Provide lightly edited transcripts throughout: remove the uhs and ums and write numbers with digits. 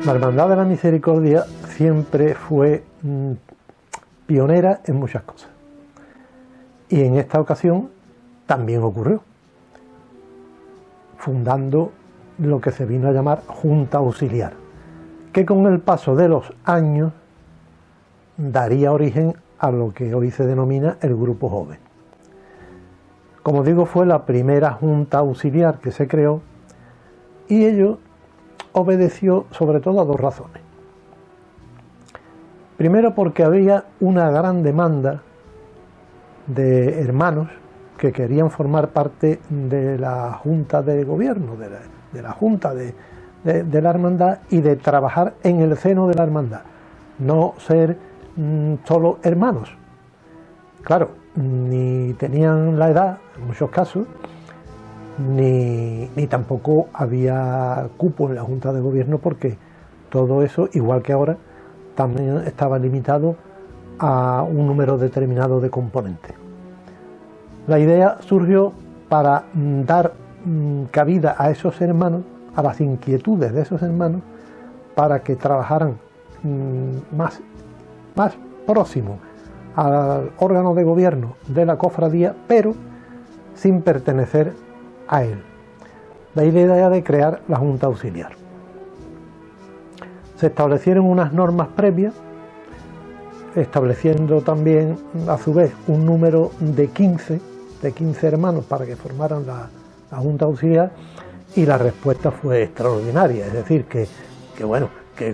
La Hermandad de la Misericordia siempre fue pionera en muchas cosas. Y en esta ocasión también ocurrió, fundando lo que se vino a llamar Junta Auxiliar, que con el paso de los años daría origen a lo que hoy se denomina el Grupo Joven. Como digo, fue la primera Junta Auxiliar que se creó y ello obedeció sobre todo a dos razones. Primero, porque había una gran demanda de hermanos que querían formar parte de la Junta de Gobierno, de la Junta de la Hermandad, y de trabajar en el seno de la Hermandad, no ser solo hermanos. Claro, ni tenían la edad, en muchos casos, ni tampoco había cupo en la Junta de Gobierno, porque todo eso, igual que ahora, también estaba limitado a un número determinado de componentes. La idea surgió para dar cabida a esos hermanos, a las inquietudes de esos hermanos, para que trabajaran más próximo al órgano de gobierno de la cofradía, pero sin pertenecer a él. De ahí la idea de crear la Junta Auxiliar. Se establecieron unas normas previas, estableciendo también a su vez un número de 15 hermanos para que formaran la Junta Auxiliar, y la respuesta fue extraordinaria, es decir, que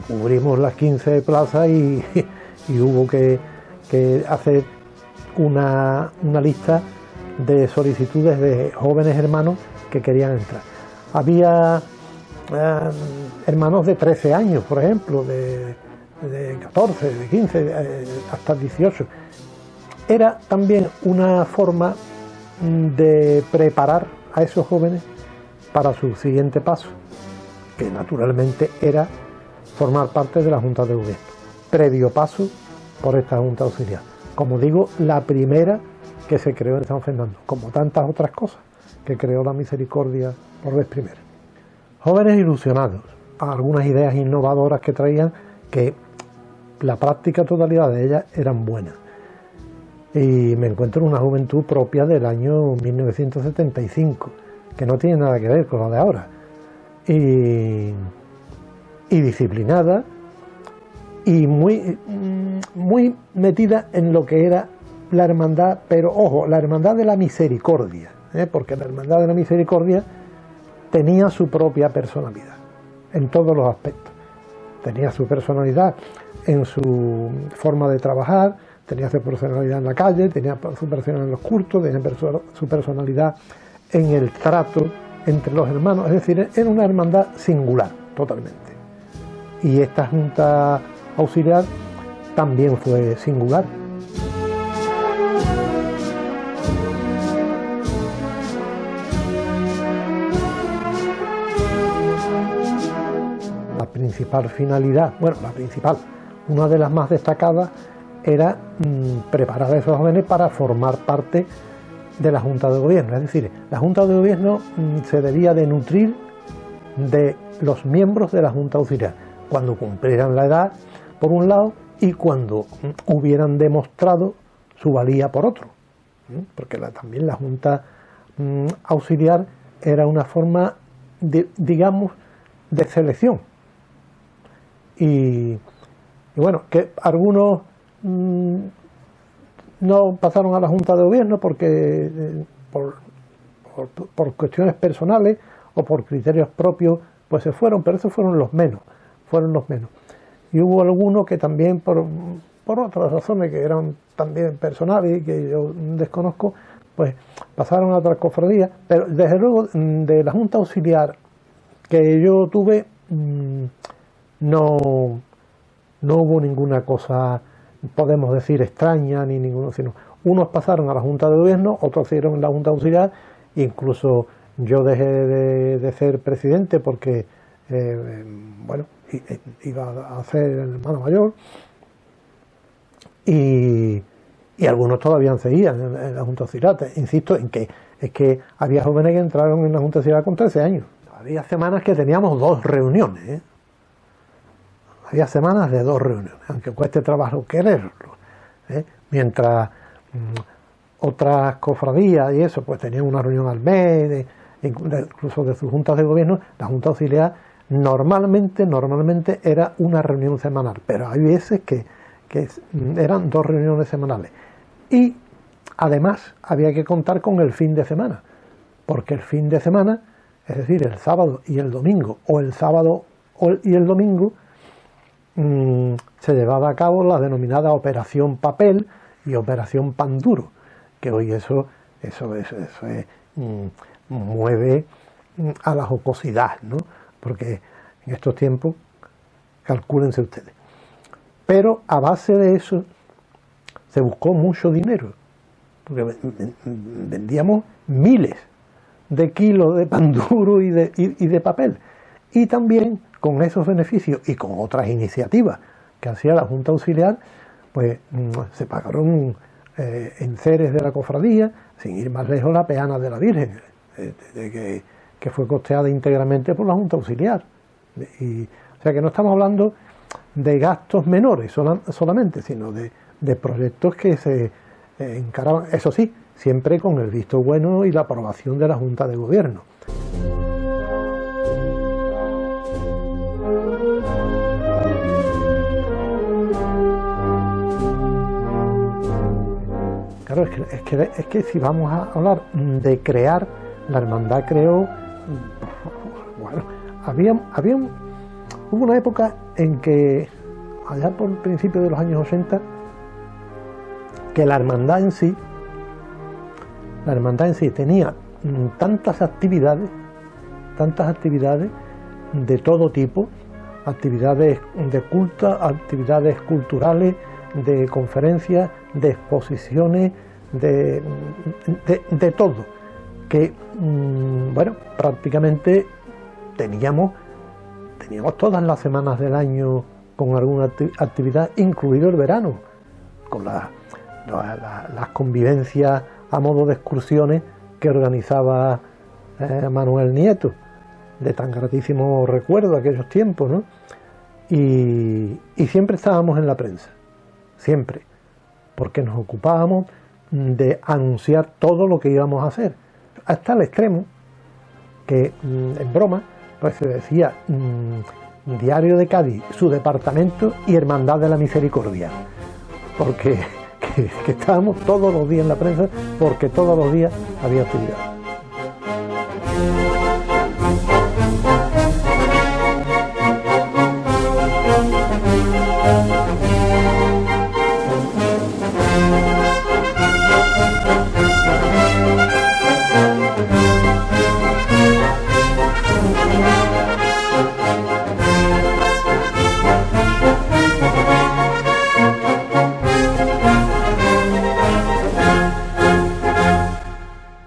cubrimos las 15 plazas y hubo que hacer una lista de solicitudes de jóvenes hermanos que querían entrar. Había hermanos de 13 años, por ejemplo, de 14, de 15, hasta 18. Era también una forma de preparar a esos jóvenes para su siguiente paso, que naturalmente era formar parte de la Junta de Gobierno, previo paso por esta Junta Auxiliar. Como digo, la primera que se creó en San Fernando, como tantas otras cosas que creó la Misericordia por vez primera. Jóvenes ilusionados, algunas ideas innovadoras que traían, que la práctica totalidad de ellas eran buenas. Y me encuentro en una juventud propia del año 1975, que no tiene nada que ver con la de ahora, y disciplinada, y muy metida en lo que era la hermandad, pero ojo, la Hermandad de la Misericordia, porque la Hermandad de la Misericordia tenía su propia personalidad en todos los aspectos. Tenía su personalidad en su forma de trabajar, tenía su personalidad en la calle, tenía su personalidad en los cultos, tenía su personalidad en el trato entre los hermanos, es decir, era una hermandad singular totalmente. Y esta Junta Auxiliar también fue singular. La principal finalidad, una de las más destacadas, era preparar a esos jóvenes para formar parte de la Junta de Gobierno. Es decir, la Junta de Gobierno se debía de nutrir de los miembros de la Junta Auxiliar, cuando cumplieran la edad, por un lado, y cuando hubieran demostrado su valía por otro. Porque también la Junta Auxiliar era una forma, digamos, de selección. Y bueno, que algunos no pasaron a la Junta de Gobierno porque por cuestiones personales o por criterios propios, pues se fueron, pero esos fueron los menos. Y hubo algunos que también por otras razones que eran también personales y que yo desconozco, pues pasaron a otras cofradías. Pero desde luego de la Junta Auxiliar que yo tuve, no hubo ninguna cosa, podemos decir, extraña, ni ninguno, sino unos pasaron a la Junta de Gobierno, otros siguieron en la Junta Auxiliar, incluso yo dejé de ser presidente porque iba a ser el hermano mayor, y algunos todavía seguían en la Junta Auxiliar. Insisto en que es que había jóvenes que entraron en la Junta Auxiliar con 13 años. Había semanas que teníamos 2 reuniones, había semanas de 2 reuniones, aunque cueste trabajo quererlo, ¿eh? Mientras otras cofradías y eso, pues tenían una reunión al mes, incluso de sus juntas de gobierno. La Junta Auxiliar normalmente era una reunión semanal, pero hay veces que eran 2 reuniones semanales. Y además había que contar con el fin de semana, porque el fin de semana, es decir, el sábado y el domingo, o el sábado y el domingo, se llevaba a cabo la denominada Operación Papel y Operación Pan Duro, que hoy eso mueve a la jocosidad, ¿no? Porque en estos tiempos, calcúlense ustedes. Pero a base de eso se buscó mucho dinero, porque vendíamos miles de kilos de pan duro y de papel. Y también con esos beneficios y con otras iniciativas que hacía la Junta Auxiliar, pues se pagaron enseres de la cofradía, sin ir más lejos, la peana de la Virgen, que fue costeada íntegramente por la Junta Auxiliar. O sea que no estamos hablando de gastos menores solamente, sino de proyectos que se encaraban, eso sí, siempre con el visto bueno y la aprobación de la Junta de Gobierno. Claro, es que si vamos a hablar de crear, la hermandad creó, bueno, hubo una época en que, allá por el principio de los años 80, que la hermandad en sí tenía tantas actividades de todo tipo, actividades de culto, actividades culturales, de conferencias, de exposiciones, de todo, que bueno, prácticamente teníamos todas las semanas del año con alguna actividad, incluido el verano, con las convivencias a modo de excursiones que organizaba Manuel Nieto, de tan gratísimo recuerdo aquellos tiempos, ¿no? Y siempre estábamos en la prensa, siempre, porque nos ocupábamos de anunciar todo lo que íbamos a hacer, hasta el extremo que, en broma, pues se decía Diario de Cádiz, su departamento y Hermandad de la Misericordia, porque que estábamos todos los días en la prensa, porque todos los días había actividad.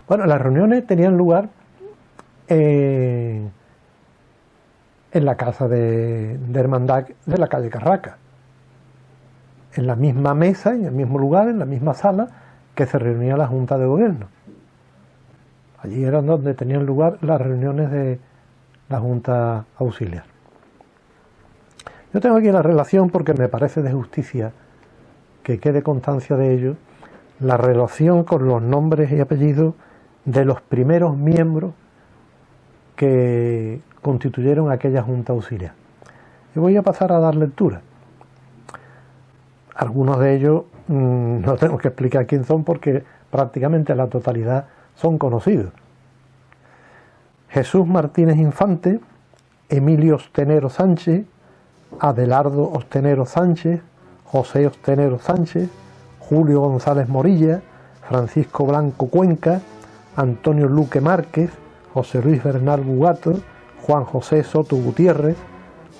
Bueno, las reuniones tenían lugar en la casa de hermandad de la calle Carraca, en la misma mesa, en el mismo lugar, en la misma sala que se reunía la Junta de Gobierno. Allí eran donde tenían lugar las reuniones de la Junta Auxiliar. Yo tengo aquí la relación, porque me parece de justicia que quede constancia de ello, la relación con los nombres y apellidos de los primeros miembros que constituyeron aquella Junta Auxiliar. Y voy a pasar a dar lectura. Algunos de ellos no tengo que explicar quién son, porque prácticamente la totalidad son conocidos. Jesús Martínez Infante, Emilio Ostenero Sánchez, Adelardo Ostenero Sánchez, José Ostenero Sánchez, Julio González Morilla, Francisco Blanco Cuenca, Antonio Luque Márquez, José Luis Bernal Bugato, Juan José Soto Gutiérrez,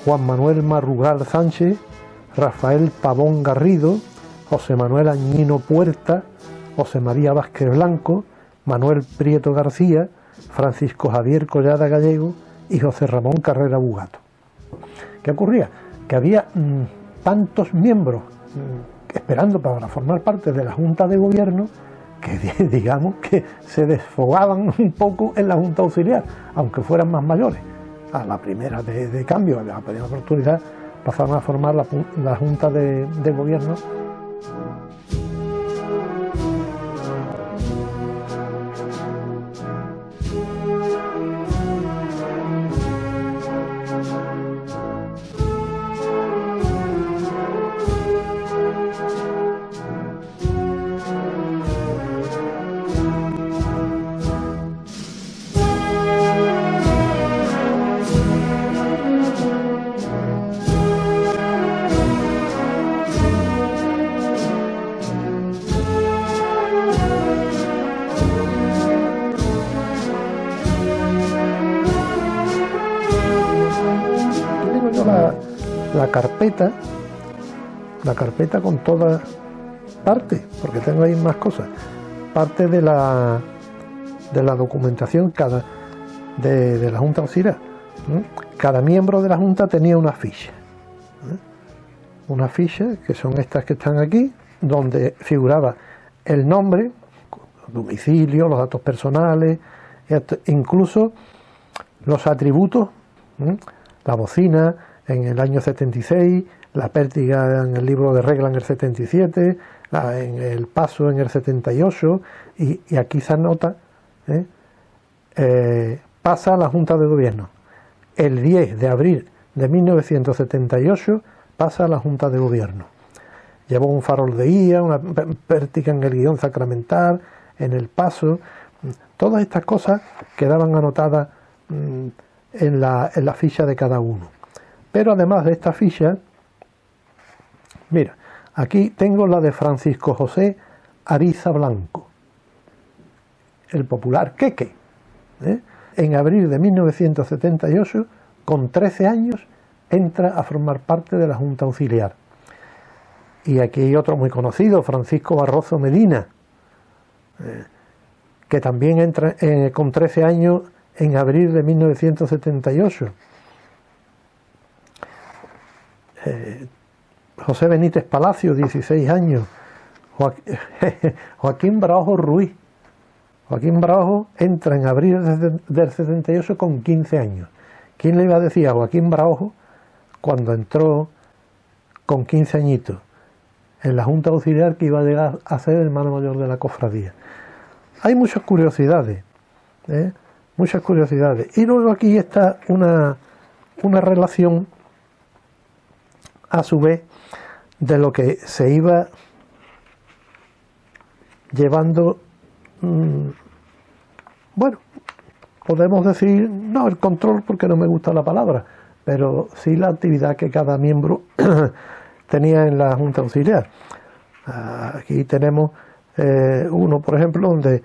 Juan Manuel Marrugal Sánchez, Rafael Pavón Garrido, José Manuel Añino Puerta, José María Vázquez Blanco, Manuel Prieto García, Francisco Javier Collada Gallego y José Ramón Carrera Bugato. ¿Qué ocurría? Que había tantos miembros esperando para formar parte de la Junta de Gobierno, que digamos que se desfogaban un poco en la Junta Auxiliar, aunque fueran más mayores. A la primera de cambio, a la primera oportunidad, pasaron a formar la Junta de Gobierno. La carpeta con todas partes, porque tengo ahí más cosas, parte de la documentación de la Junta Auxiliar. Cada miembro de la Junta tenía una ficha, que son estas que están aquí, donde figuraba el nombre, domicilio, los datos personales, incluso los atributos, la bocina en el año 76, la pértiga en el libro de regla en el 77, en el paso en el 78, y aquí se anota, pasa a la Junta de Gobierno. El 10 de abril de 1978 pasa a la Junta de Gobierno. Llevó un farol de guía, una pértiga en el guión sacramental, en el paso. Todas estas cosas quedaban anotadas en la ficha de cada uno. Pero además de esta ficha, mira, aquí tengo la de Francisco José Ariza Blanco, el popular Queque. En abril de 1978, con 13 años, entra a formar parte de la Junta Auxiliar. Y aquí hay otro muy conocido, Francisco Barroso Medina, que también entra con 13 años en abril de 1978. José Benítez Palacio, 16 años. Joaquín Braojo Ruiz. Joaquín Braojo entra en abril del 78 con 15 años. ¿Quién le iba a decir a Joaquín Braojo, cuando entró con 15 añitos en la Junta Auxiliar, que iba a llegar a ser hermano mayor de la cofradía? Hay muchas curiosidades, muchas curiosidades. Y luego aquí está una relación, a su vez, de lo que se iba llevando, bueno, podemos decir, no el control porque no me gusta la palabra, pero sí la actividad que cada miembro tenía en la Junta Auxiliar. Aquí tenemos uno, por ejemplo, donde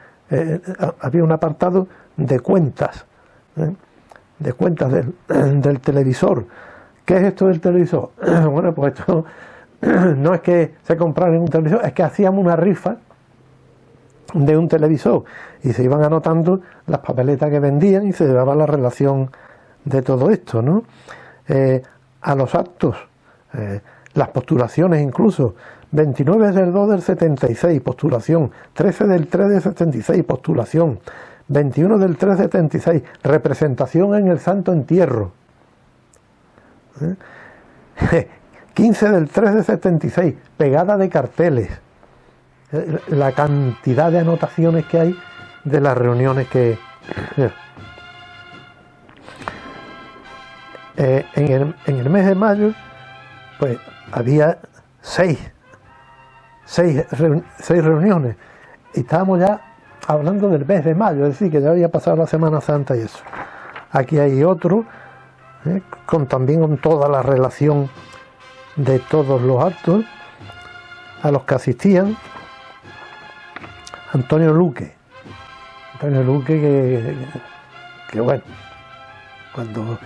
había un apartado de cuentas, del televisor. ¿Qué es esto del televisor? Bueno, pues esto no es que se comprara un televisor, es que hacíamos una rifa de un televisor y se iban anotando las papeletas que vendían y se llevaba la relación de todo esto, ¿no? A los actos, las postulaciones incluso, 29 del 2 del 76, postulación, 13 del 3 del 76, postulación, 21 del 3 del 76, representación en el Santo Entierro, 15 del 3 del 76, pegada de carteles. La cantidad de anotaciones que hay de las reuniones que... en el mes de mayo, pues había seis reuniones, y estábamos ya hablando del mes de mayo, es decir, que ya había pasado la Semana Santa y eso. Aquí hay otro, también con toda la relación de todos los actos a los que asistían. Antonio Luque, que bueno, cuando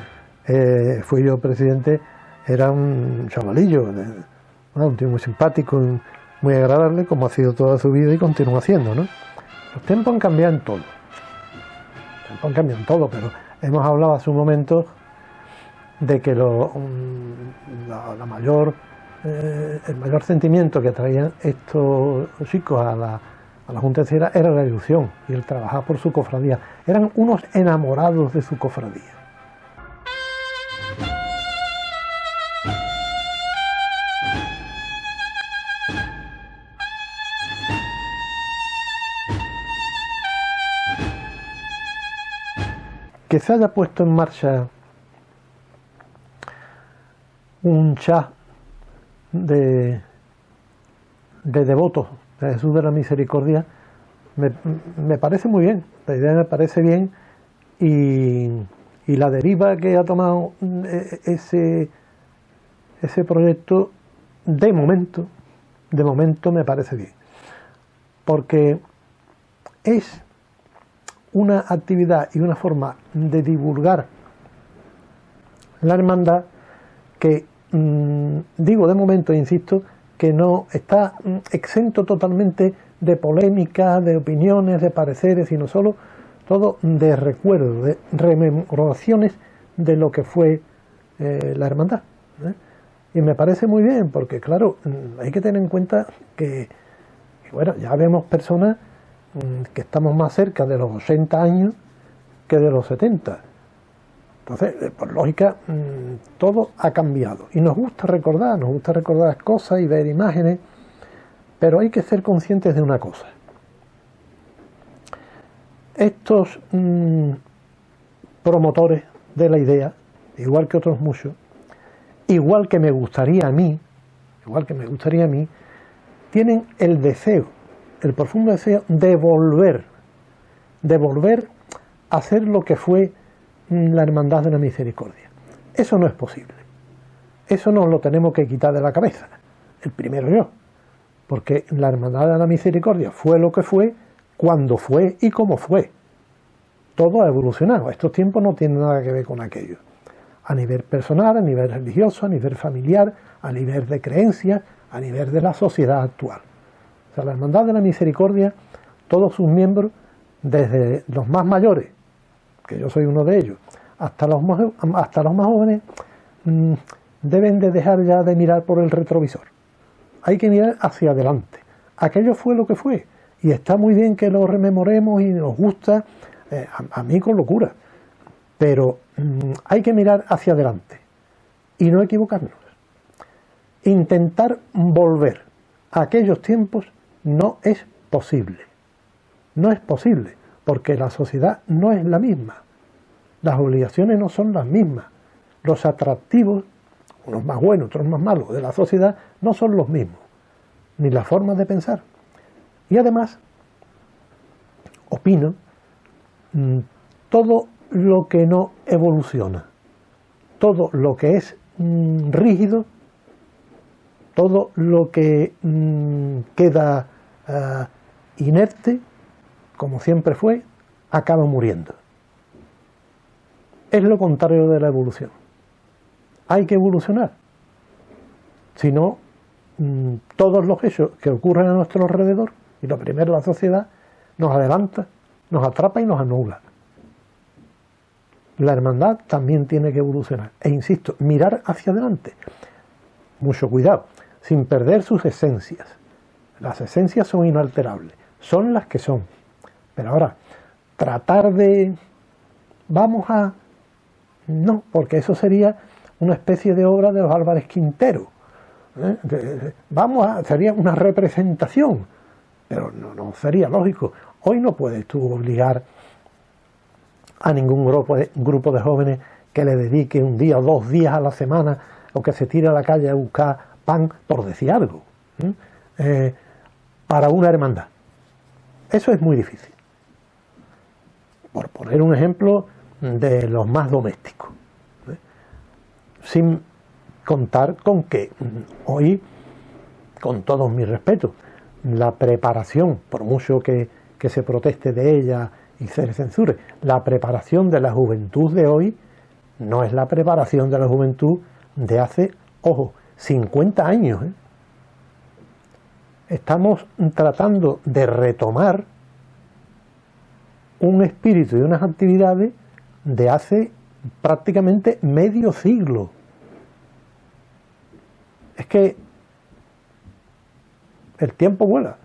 fui yo presidente era un chavalillo, un tío muy simpático, muy agradable, como ha sido toda su vida y continúa siendo, ¿no? Los tiempos han cambiado en todo, pero hemos hablado hace un momento de que el mayor sentimiento que traían estos chicos a la Junta Auxiliar era la ilusión y el trabajar por su cofradía. Eran unos enamorados de su cofradía. que se haya puesto en marcha un chat de devotos de Jesús de la Misericordia me parece muy bien, la idea me parece bien, y la deriva que ha tomado ese proyecto de momento me parece bien, porque es una actividad y una forma de divulgar la hermandad que, digo de momento, insisto, que no está exento totalmente de polémica, de opiniones, de pareceres, sino solo todo de recuerdo, de rememoraciones de lo que fue la hermandad, ¿eh? Y me parece muy bien, porque claro, hay que tener en cuenta que bueno, ya vemos personas que estamos más cerca de los 80 años que de los 70. Entonces, por lógica, todo ha cambiado. Y nos gusta recordar cosas y ver imágenes, pero hay que ser conscientes de una cosa. Estos promotores de la idea, igual que otros muchos, igual que me gustaría a mí, tienen el deseo, el profundo deseo de volver a hacer lo que fue la Hermandad de la Misericordia. Eso no es posible. Eso nos lo tenemos que quitar de la cabeza. El primero yo. Porque la Hermandad de la Misericordia fue lo que fue, cuando fue y cómo fue. Todo ha evolucionado. Estos tiempos no tienen nada que ver con aquello. A nivel personal, a nivel religioso, a nivel familiar, a nivel de creencias, a nivel de la sociedad actual. O sea, la Hermandad de la Misericordia, todos sus miembros, desde los más mayores, que yo soy uno de ellos, hasta los más jóvenes, deben de dejar ya de mirar por el retrovisor. Hay que mirar hacia adelante. Aquello fue lo que fue, y está muy bien que lo rememoremos y nos gusta, a mí con locura, pero hay que mirar hacia adelante y no equivocarnos. Intentar volver a aquellos tiempos no es posible. No es posible, porque la sociedad no es la misma. Las obligaciones no son las mismas. Los atractivos, unos más buenos, otros más malos, de la sociedad no son los mismos, ni las formas de pensar. Y además, opino, todo lo que no evoluciona, todo lo que es rígido, todo lo que queda inerte, como siempre fue, acaba muriendo. Es lo contrario de la evolución. Hay que evolucionar. Si no, todos los hechos que ocurren a nuestro alrededor, y lo primero la sociedad, nos adelanta, nos atrapa y nos anula. La hermandad también tiene que evolucionar. E insisto, mirar hacia adelante. Mucho cuidado, sin perder sus esencias. Las esencias son inalterables, son las que son. Pero ahora, tratar de... No, porque eso sería una especie de obra de los Álvarez Quintero. Sería una representación, pero no sería lógico. Hoy no puedes tú obligar a ningún grupo de jóvenes que le dedique un día o 2 días a la semana, o que se tire a la calle a buscar pan, por decir algo, para una hermandad. Eso es muy difícil. Por poner un ejemplo de los más domésticos, sin contar con que hoy, con todos mis respetos, la preparación, por mucho que se proteste de ella y se le censure, la preparación de la juventud de hoy no es la preparación de la juventud de hace, ojo, 50 años. Estamos tratando de retomar un espíritu y unas actividades de hace prácticamente medio siglo. Es que el tiempo vuela.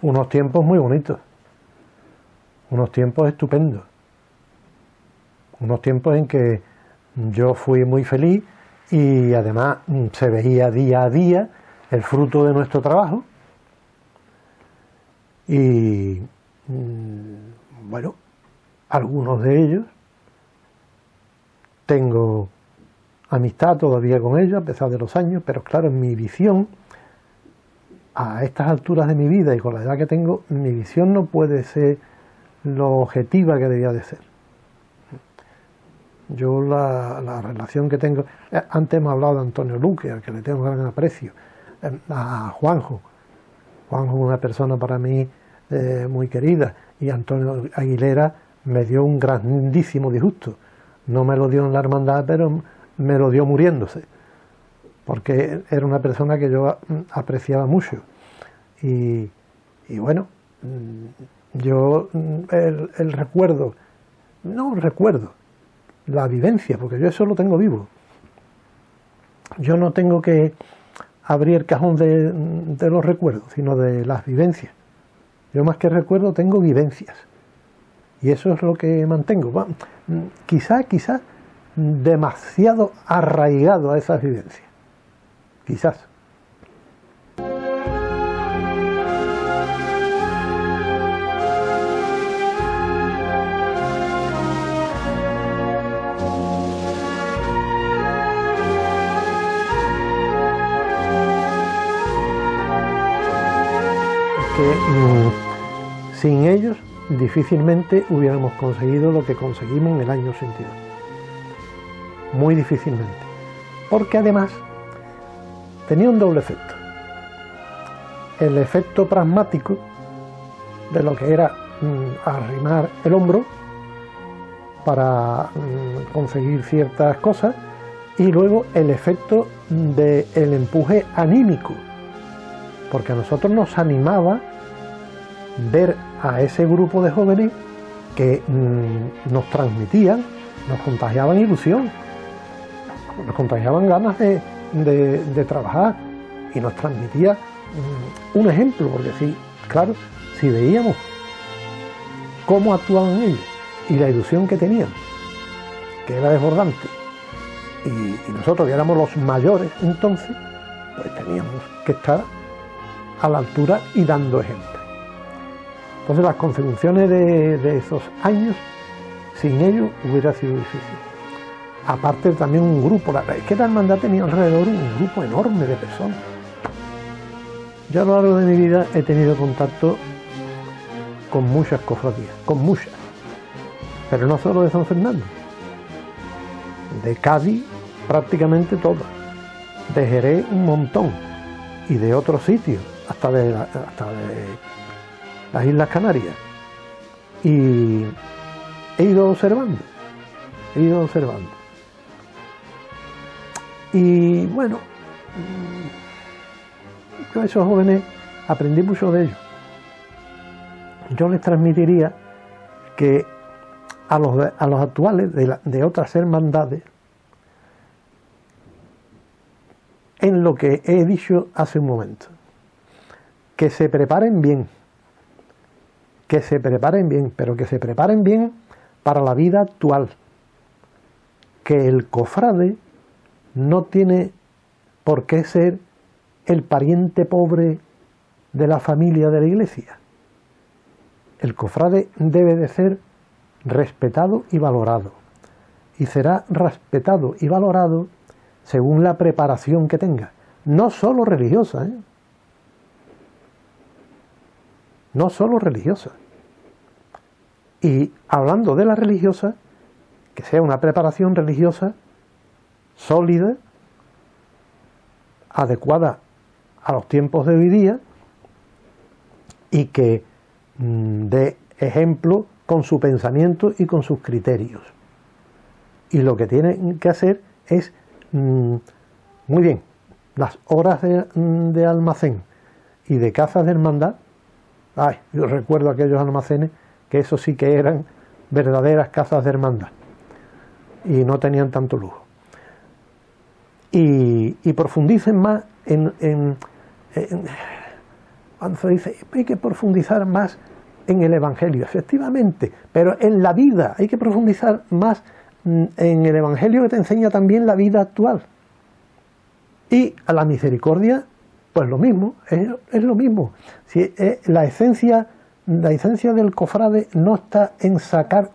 Unos tiempos muy bonitos, unos tiempos estupendos, unos tiempos en que yo fui muy feliz y además se veía día a día el fruto de nuestro trabajo. Y bueno, algunos de ellos tengo amistad todavía con ellos a pesar de los años, pero claro, en mi visión, a estas alturas de mi vida y con la edad que tengo, mi visión no puede ser lo objetiva que debía de ser. Yo la relación que tengo, antes hemos hablado de Antonio Luque, al que le tengo gran aprecio, a Juanjo es una persona para mí muy querida, y Antonio Aguilera me dio un grandísimo disgusto. No me lo dio en la hermandad, pero me lo dio muriéndose, porque era una persona que yo apreciaba mucho. Y bueno, yo el recuerdo, no recuerdo, la vivencia, porque yo eso lo tengo vivo. Yo no tengo que abrir el cajón de los recuerdos, sino de las vivencias. Yo más que recuerdo tengo vivencias. Y eso es lo que mantengo. Quizás demasiado arraigado a esas vivencias. Quizás. Sin ellos difícilmente hubiéramos conseguido lo que conseguimos en el año 82. Muy difícilmente. Porque además tenía un doble efecto. El efecto pragmático de lo que era arrimar el hombro para conseguir ciertas cosas, y luego el efecto del empuje anímico, porque a nosotros nos animaba ver a ese grupo de jóvenes que nos transmitían, nos contagiaban ilusión, nos contagiaban ganas de trabajar, y nos transmitía un ejemplo, porque sí, claro, si veíamos cómo actuaban ellos y la ilusión que tenían, que era desbordante, y nosotros que éramos los mayores entonces, pues teníamos que estar a la altura y dando ejemplo. Entonces las consecuciones de esos años, sin ellos hubiera sido difícil. Aparte también un grupo, es que la hermandad tenía alrededor un grupo enorme de personas. Yo a lo largo de mi vida he tenido contacto con muchas cofradías, con muchas, pero no solo de San Fernando, de Cádiz prácticamente todas, de Jerez un montón, y de otros sitios, hasta de las Islas Canarias, y he ido observando, y bueno, yo a esos jóvenes aprendí mucho de ellos. Yo les transmitiría que a los actuales de otras hermandades, en lo que he dicho hace un momento, que se preparen bien, pero que se preparen bien para la vida actual, que el cofrade no tiene por qué ser el pariente pobre de la familia de la iglesia. El cofrade debe de ser respetado y valorado, y será respetado y valorado según la preparación que tenga, no solo religiosa, no solo religiosa. Y hablando de la religiosa, que sea una preparación religiosa sólida, adecuada a los tiempos de hoy día, y que dé ejemplo con su pensamiento y con sus criterios. Y lo que tienen que hacer es, muy bien, las horas de almacén y de casas de hermandad. Yo recuerdo aquellos almacenes que eso sí que eran verdaderas casas de hermandad y no tenían tanto lujo. Y profundicen más cuando se dice hay que profundizar más en el Evangelio, efectivamente, pero en la vida hay que profundizar más en el Evangelio, que te enseña también la vida actual, Y a la misericordia, pues lo mismo, es lo mismo. Si, la esencia del cofrade no está en sacar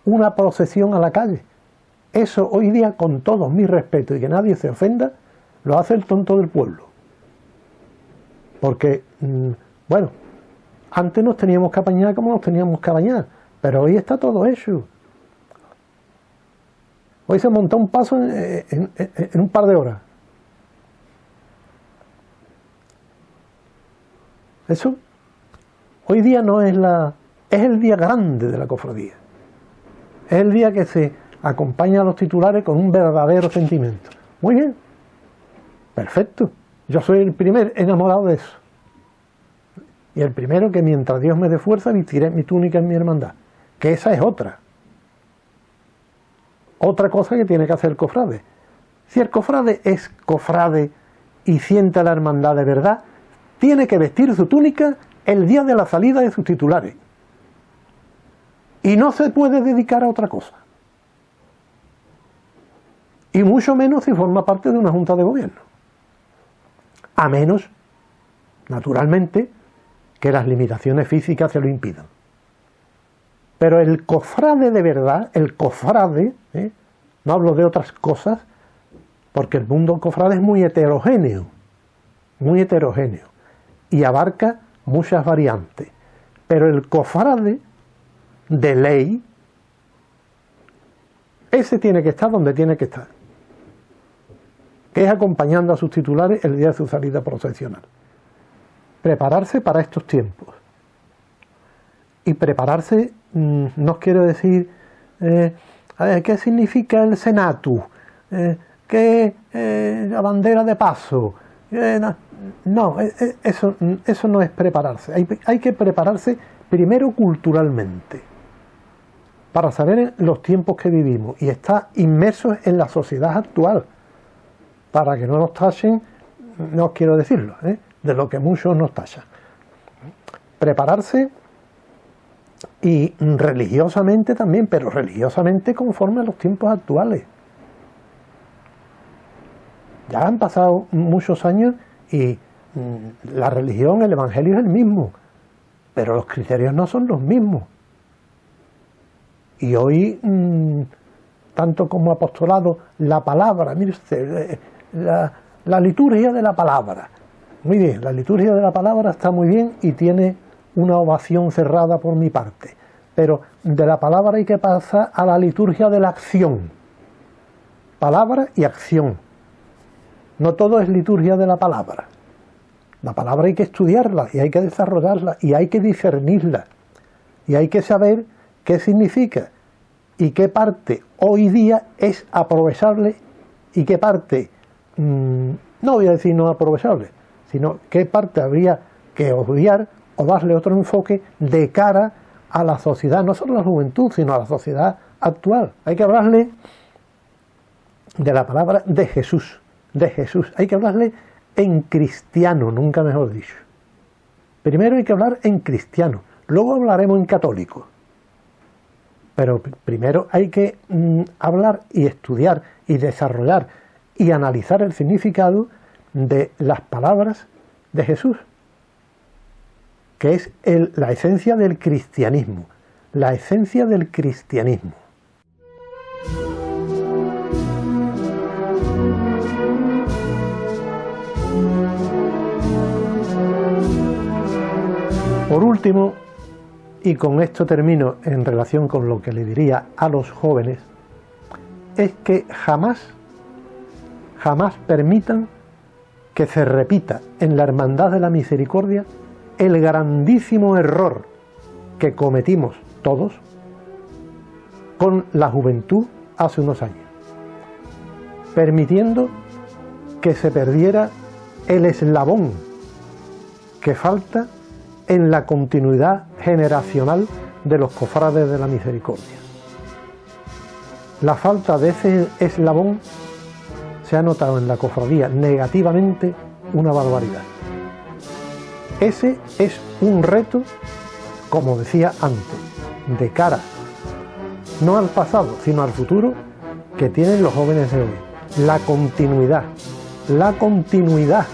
una procesión a la calle. Eso hoy día, con todo mi respeto y que nadie se ofenda, lo hace el tonto del pueblo. Porque, bueno, antes nos teníamos que apañar como nos teníamos que apañar, pero hoy está todo hecho. Hoy se montó un paso en un par de horas. Eso, hoy día no es es el día grande de la cofradía. Es el día que se acompaña a los titulares con un verdadero sentimiento. Muy bien, perfecto. Yo soy el primer enamorado de eso. Y el primero que mientras Dios me dé fuerza vestiré mi túnica en mi hermandad. Que esa es otra. Otra cosa que tiene que hacer el cofrade. Si el cofrade es cofrade y siente la hermandad de verdad, tiene que vestir su túnica el día de la salida de sus titulares. Y no se puede dedicar a otra cosa. Y mucho menos si forma parte de una junta de gobierno. A menos, naturalmente, que las limitaciones físicas se lo impidan. Pero el cofrade de verdad, el cofrade, no hablo de otras cosas, porque el mundo cofrade es muy heterogéneo, y abarca muchas variantes. Pero el cofrade de ley, ese tiene que estar donde tiene que estar, que es acompañando a sus titulares el día de su salida procesional. Prepararse para estos tiempos. Y prepararse, no quiero decir qué significa el senatus, qué la bandera de paso. No, eso no es prepararse. Hay que prepararse primero culturalmente, para saber los tiempos que vivimos y estar inmersos en la sociedad actual, para que no nos tachen, no quiero decirlo, de lo que muchos nos tachan. Prepararse y religiosamente también, pero religiosamente conforme a los tiempos actuales. Ya han pasado muchos años y la religión, el evangelio es el mismo, pero los criterios no son los mismos. Y hoy, tanto como apostolado, la palabra, mire usted, la liturgia de la palabra. Muy bien, la liturgia de la palabra está muy bien y tiene una ovación cerrada por mi parte. Pero de la palabra hay que pasar a la liturgia de la acción. Palabra y acción. No todo es liturgia de la palabra. La palabra hay que estudiarla y hay que desarrollarla y hay que discernirla. Y hay que saber qué significa y qué parte hoy día es aprovechable y qué parte, no voy a decir no aprovechable, sino qué parte habría que obviar o darle otro enfoque de cara a la sociedad, no solo a la juventud, sino a la sociedad actual. Hay que hablarle de la palabra de Jesús, hay que hablarle en cristiano, nunca mejor dicho. Primero hay que hablar en cristiano, luego hablaremos en católico. Pero primero hay que hablar y estudiar y desarrollar y analizar el significado de las palabras de Jesús, que es la esencia del cristianismo, la esencia del cristianismo. Por último, y con esto termino en relación con lo que le diría a los jóvenes, es que jamás permitan que se repita en la Hermandad de la Misericordia el grandísimo error que cometimos todos con la juventud hace unos años, permitiendo que se perdiera el eslabón que falta en la continuidad generacional de los cofrades de la Misericordia. La falta de ese eslabón se ha notado en la cofradía negativamente una barbaridad. Ese es un reto, como decía antes, de cara no al pasado, sino al futuro, que tienen los jóvenes de hoy. La continuidad, la continuidad,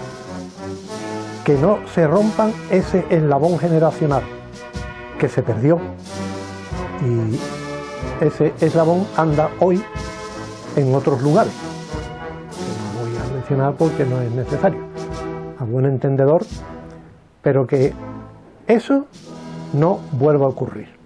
que no se rompan ese eslabón generacional que se perdió, y ese eslabón anda hoy en otros lugares, que no voy a mencionar porque no es necesario, a buen entendedor, pero que eso no vuelva a ocurrir.